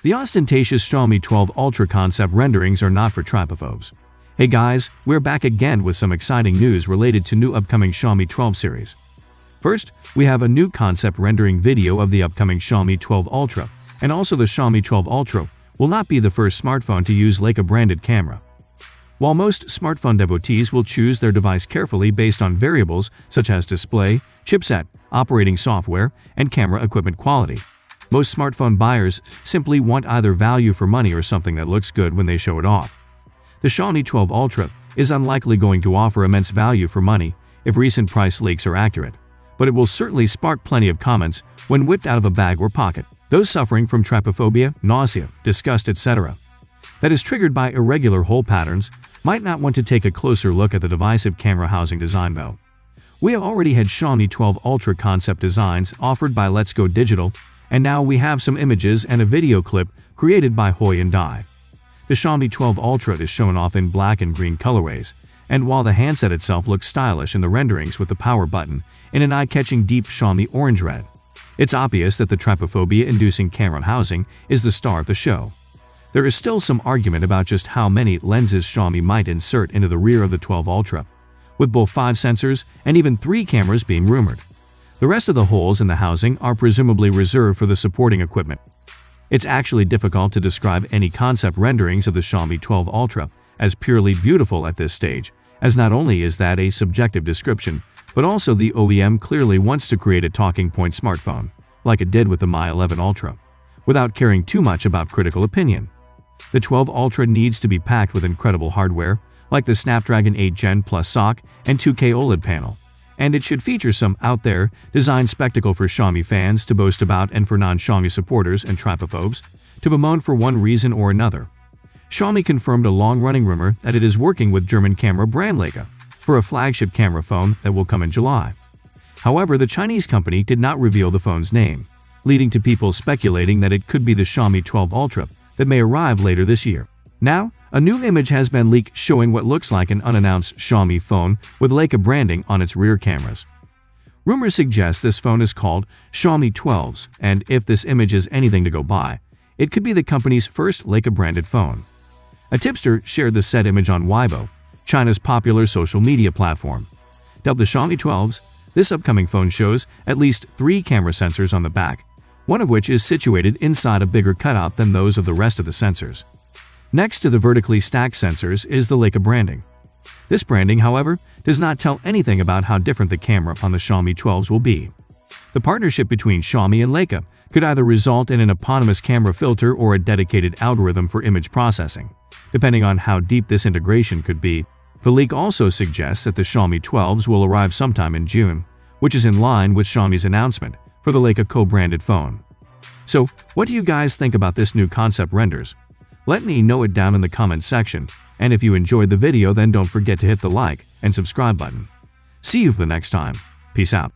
The ostentatious Xiaomi 12 Ultra concept renderings are not for trypophobes. Hey guys, we're back again with some exciting news related to new upcoming Xiaomi 12 series. First, we have a new concept rendering video of the upcoming Xiaomi 12 Ultra, and also the Xiaomi 12 Ultra will not be the first smartphone to use Leica-branded camera. While most smartphone devotees will choose their device carefully based on variables such as display, chipset, operating software, and camera equipment quality, most smartphone buyers simply want either value for money or something that looks good when they show it off. The Xiaomi 12 Ultra is unlikely going to offer immense value for money if recent price leaks are accurate, but it will certainly spark plenty of comments when whipped out of a bag or pocket. Those suffering from trypophobia, nausea, disgust, etc. that is triggered by irregular hole patterns might not want to take a closer look at the divisive camera housing design though. We have already had Xiaomi 12 Ultra concept designs offered by Let's Go Digital, and now we have some images and a video clip created by Hoi and Dai. The Xiaomi 12 Ultra is shown off in black and green colorways, and while the handset itself looks stylish in the renderings with the power button in an eye-catching deep Xiaomi orange-red, it's obvious that the trypophobia-inducing camera housing is the star of the show. There is still some argument about just how many lenses Xiaomi might insert into the rear of the 12 Ultra, with both 5 sensors and even 3 cameras being rumored. The rest of the holes in the housing are presumably reserved for the supporting equipment. It's actually difficult to describe any concept renderings of the Xiaomi 12 Ultra as purely beautiful at this stage, as not only is that a subjective description, but also the OEM clearly wants to create a talking point smartphone, like it did with the Mi 11 Ultra, without caring too much about critical opinion. The 12 Ultra needs to be packed with incredible hardware, like the Snapdragon 8 Gen Plus SoC and 2K OLED panel, and it should feature some out-there design spectacle for Xiaomi fans to boast about and for non-Xiaomi supporters and trypophobes to bemoan for one reason or another. Xiaomi confirmed a long-running rumor that it is working with German camera brand Leica for a flagship camera phone that will come in July. However, the Chinese company did not reveal the phone's name, leading to people speculating that it could be the Xiaomi 12 Ultra that may arrive later this year. Now, a new image has been leaked showing what looks like an unannounced Xiaomi phone with Leica branding on its rear cameras. Rumors suggest this phone is called Xiaomi 12s, and if this image is anything to go by, it could be the company's first Leica-branded phone. A tipster shared the said image on Weibo, China's popular social media platform. Dubbed the Xiaomi 12s, this upcoming phone shows at least 3 camera sensors on the back, one of which is situated inside a bigger cutout than those of the rest of the sensors. Next to the vertically stacked sensors is the Leica branding. This branding, however, does not tell anything about how different the camera on the Xiaomi 12s will be. The partnership between Xiaomi and Leica could either result in an eponymous camera filter or a dedicated algorithm for image processing, depending on how deep this integration could be. The leak also suggests that the Xiaomi 12s will arrive sometime in June, which is in line with Xiaomi's announcement for the Leica co-branded phone. So, what do you guys think about this new concept renders? Let me know it down in the comments section, and if you enjoyed the video then don't forget to hit the like and subscribe button. See you for the next time. Peace out.